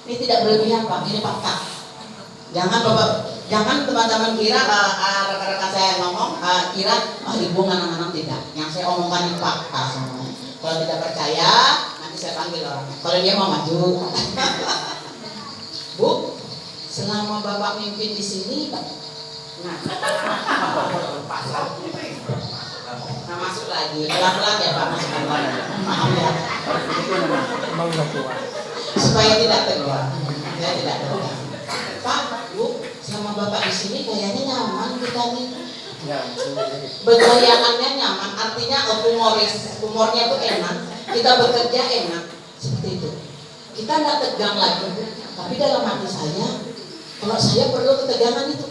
Ini tidak berlebihan Pak, ini fakta. Jangan Bapak, jangan teman-teman kira rekan-rekan saya ngomong kira ibu anak-anak tidak. Yang saya omongkan itu fakta semuanya. Kalau tidak percaya, nanti saya panggil orangnya. Kalau dia mau maju. Bu, selama Bapak mimpin di sini, nah masuk lagi, pelan-pelan ya Pak, masukkan lagi. Maaf ya. Supaya tidak tegang. Saya tidak tegang. Pak, Bu, selama Bapak di sini kayaknya nyaman kita nih. Bergayaannya nyaman, artinya humornya tuh enak. Kita bekerja enak, seperti itu. Kita nggak tegang lagi. Tapi dalam hati saya, kalau saya perlu ketegangan itu.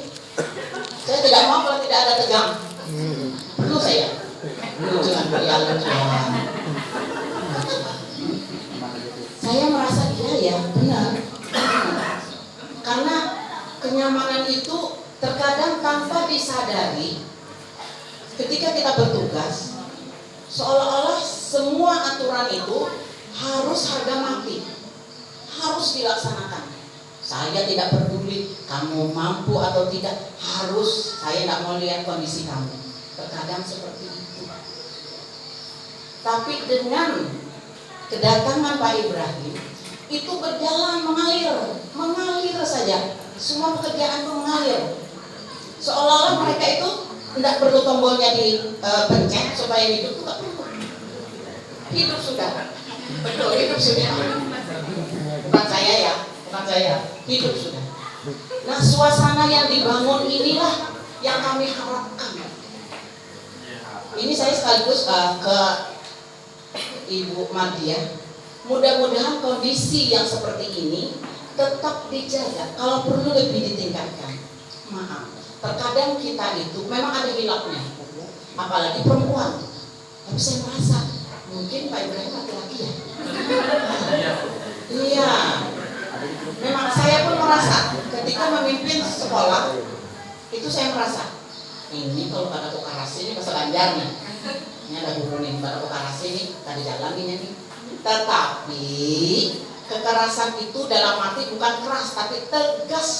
Saya tidak mau kalau tidak ada tegang. Perlu saya. Jangan berjalan. Saya merasa ya benar. Karena kenyamanan itu terkadang tanpa disadari ketika kita bertugas, seolah-olah semua aturan itu harus harga mati, harus dilaksanakan. Saya tidak peduli kamu mampu atau tidak, harus, saya tidak mau lihat kondisi kamu. Terkadang seperti itu. Tapi dengan kedatangan Pak Ibrahim, itu berjalan mengalir saja. Semua pekerjaan itu mengalir. Seolah-olah mereka itu tidak perlu tombolnya dipencet supaya hidup itu tak perlu. Hidup sudah. Betul, hidup sudah. Bukan saya, hidup sudah. Nah, suasana yang dibangun inilah yang kami harapkan. Ini saya sekaligus ke Ibu Mardia. Mudah-mudahan kondisi yang seperti ini tetap dijaga. Kalau perlu lebih ditingkatkan. Maaf, terkadang kita itu memang ada hilapnya, apalagi perempuan. Tapi saya merasa mungkin Pak Ibrahim laki-laki ya. Iya. Memang saya pun merasa ketika memimpin sekolah itu saya merasa ini kalau pada kokarasi ini bahasa Banjar nih. Ini ada guru nih pada kokarasi nih tadi jalan ini. Tetapi kekerasan itu dalam arti bukan keras tapi tegas.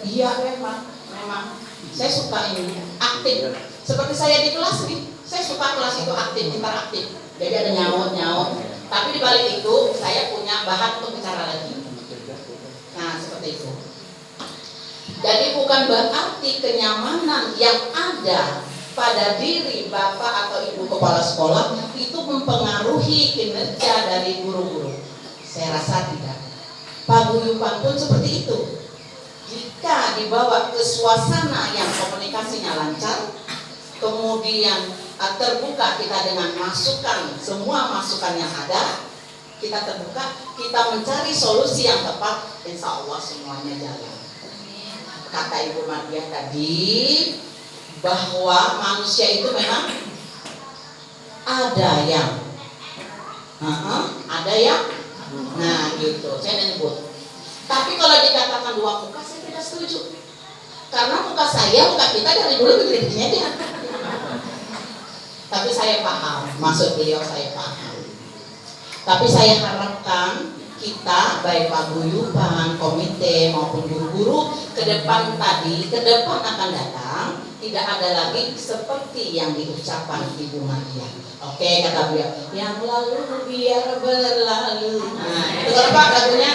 Iya memang. Saya suka ini aktif. Seperti saya di kelas nih, saya suka kelas itu aktif, interaktif. Jadi ada nyaut. Tapi di balik itu saya punya bahan untuk bicara lagi. Nah seperti itu. Jadi bukan berarti kenyamanan yang ada pada diri Bapak atau Ibu Kepala Sekolah itu mempengaruhi kinerja dari guru-guru. Saya rasa tidak. Paguyuban pun seperti itu. Jika dibawa ke suasana yang komunikasinya lancar, kemudian terbuka kita dengan masukan, semua masukan yang ada, kita terbuka, kita mencari solusi yang tepat, insya Allah semuanya jalan. Kata Ibu Mardia tadi, bahwa manusia itu memang ada yang nah gitu, saya nyebut. Tapi kalau dikatakan dua muka, saya tidak setuju. Karena muka saya, muka kita dari dulu begini-begini aja. Tapi saya paham, maksud beliau saya paham. Tapi saya harapkan kita, baik paguyuban, komite maupun guru-guru, ke depan akan datang, tidak ada lagi seperti yang diucapkan Ibu Mardia. Oke, kata beliau, yang lalu biar berlalu. Nah, itu kalau Pak lagunya,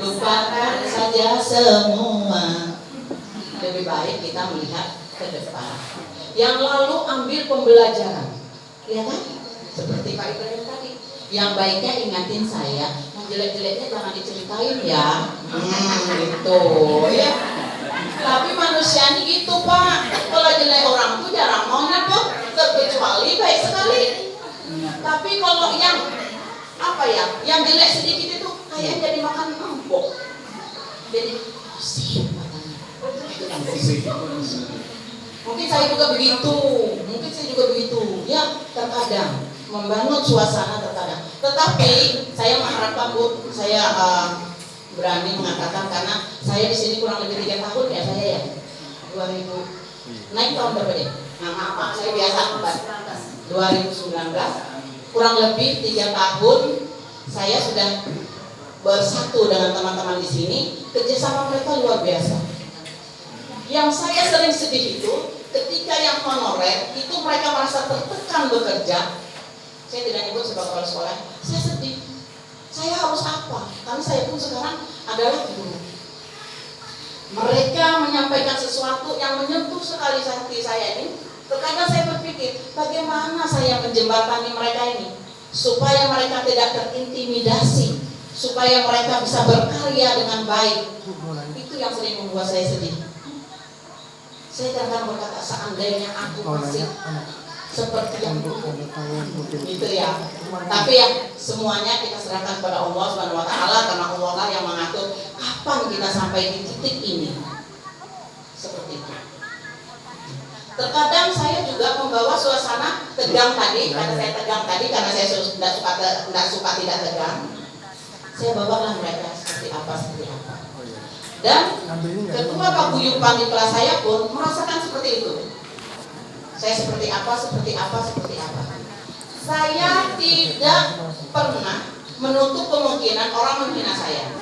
lupakan saja semua. Lebih baik kita melihat ke depan. Yang lalu ambil pembelajaran, ya kan? Seperti Pak Ibrahim tadi. Yang baiknya ingatin saya, yang jelek-jeleknya jangan diceritain ya. Gitu ya. Tapi manusia ini gitu Pak. Kalau jelek orang tuh jarang mau nyebut, kecuali baik sekali. Tapi kalau yang yang jelek sedikit itu kayak jadi makan empuk. Jadi pusing matanya. Mungkin saya juga begitu. Ya terkadang membangun suasana terkadang. Tetapi saya mengharapkan Bu, saya berani mengatakan karena saya di sini kurang lebih 3 tahun ya saya ya. 2000 naik tahun berapa deh? Nah, maaf saya biasa 2019 kurang lebih 3 tahun Saya sudah bersatu dengan teman-teman di sini, kerjasama mereka luar biasa. Yang saya sering sedih itu ketika yang honorer itu mereka merasa tertekan bekerja. Saya tidak nyebut sebagai kepala sekolah, saya sedih. Saya harus apa? Karena saya pun sekarang adalah guru. Mereka menyampaikan sesuatu yang menyentuh sekali hati saya ini. Terkadang saya berpikir, bagaimana saya menjembatani mereka ini supaya mereka tidak terintimidasi, supaya mereka bisa berkarya dengan baik. Itu yang sering membuat saya sedih. Saya kadang berkata, seandainya aku masih seperti yang dulu, itu ya. Tapi ya semuanya kita serahkan kepada Allah Subhanahu Wa Taala, karena Allah lah yang mengatur kapan kita sampai di titik ini. Seperti itu. Terkadang saya juga membawa suasana tegang tadi, karena saya tegang tadi karena saya tidak suka tidak tegang. Saya bawalah mereka seperti apa. Dan ketua paguyuban di kelas saya pun merasakan seperti itu. Saya seperti apa. Saya tidak pernah menutup kemungkinan orang menghina saya,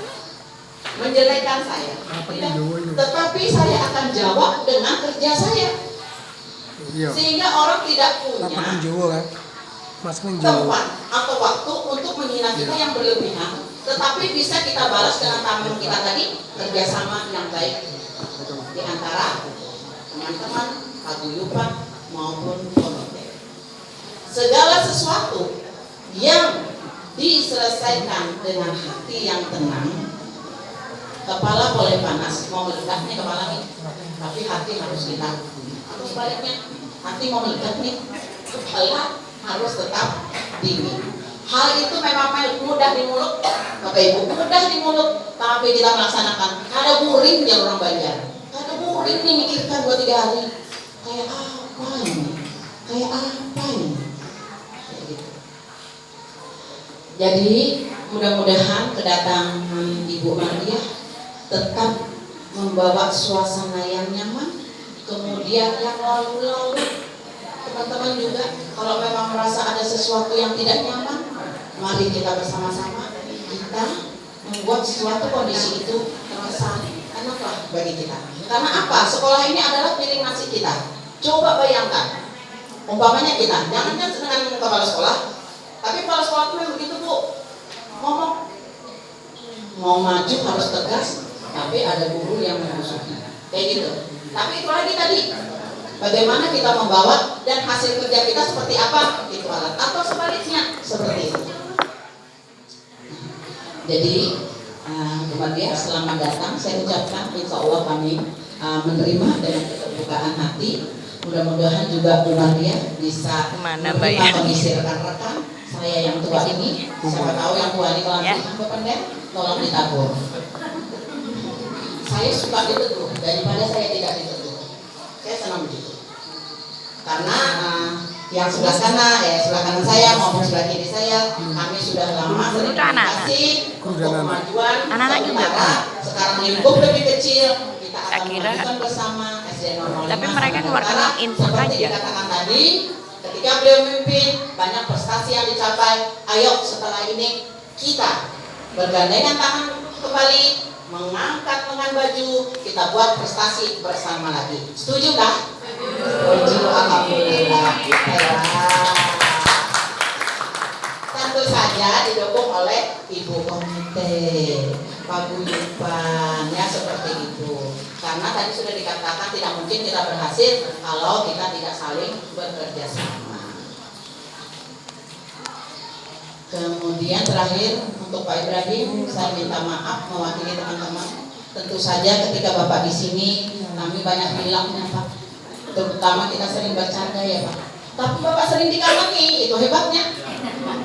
menjelekkan saya. Tidak. Tetapi saya akan jawab dengan kerja saya. Sehingga orang tidak punya tempat atau waktu untuk menghina kita yang berlebihan. Tetapi bisa kita balas dengan tamu kita tadi, kerjasama yang baik di antara teman-teman, paguyuban maupun komite. Segala sesuatu yang diselesaikan dengan hati yang tenang, kepala boleh panas, mau meledak nih kepala nih, tapi hati harus kita. Atau sebaliknya, hati mau meledak nih, kepala harus tetap dingin. Hal itu memang mudah di mulut, Bapak Ibu, mudah di mulut, tapi kita melaksanakan. Ada buring ya orang Banjar, ada buring nih mikirkan 2-3 hari. Kayak apa ini? Gitu. Jadi mudah-mudahan kedatangan Ibu Mardiah tetap membawa suasana yang nyaman. Kemudian yang lalu-lalu teman-teman juga kalau memang merasa ada sesuatu yang tidak nyaman, mari kita bersama-sama kita membuat suatu kondisi itu terasa enaklah bagi kita. Karena apa? Sekolah ini adalah piring nasi kita. Coba bayangkan, umpamanya kita, jangan dengan kepala sekolah, tapi kepala sekolah itu memang begitu Bu, ngomong mau maju harus tegas, tapi ada guru yang memusuhi, kayak gitu. Tapi itu lagi tadi, bagaimana kita membawa dan hasil kerja kita seperti apa, itu alat, atau sebaliknya seperti itu. Jadi Bu Mardiah selamat datang, saya ucapkan insya Allah kami menerima dengan keterbukaan hati. Mudah-mudahan juga Bu Mardiah bisa menerima kondisi rekan-rekan saya yang tua ini. Siapa tahu yang tua ini kalau berpendek, tolong ditabur. Saya suka ditegur daripada saya tidak ditegur. Saya senang begitu. Karena yang sebelah kanan saya maupun sebelah kiri saya, kami sudah lama sering komunikasi untuk kemajuan Utara. Sekarang lingkup lebih kecil, kita akan melakukan bersama SD 05. Tapi mereka keluarkan info seperti aja. dikatakan tadi, ketika beliau memimpin banyak prestasi yang dicapai. Ayo setelah ini kita bergandengan tangan kembali, mengangkat lengan baju, kita buat prestasi bersama lagi. Setuju kah? Setuju, alhamdulillah. Tentu saja didukung oleh Ibu Komite, paguyuban, ya seperti itu. Karena tadi sudah dikatakan tidak mungkin kita berhasil kalau kita tidak saling bekerja sama. Kemudian terakhir untuk Pak Ibrahim, saya minta maaf mewakili teman-teman. Tentu saja ketika Bapak di sini kami banyak bilangnya Pak, terutama kita sering bercanda ya Pak. Tapi Bapak sering dikatani, itu hebatnya.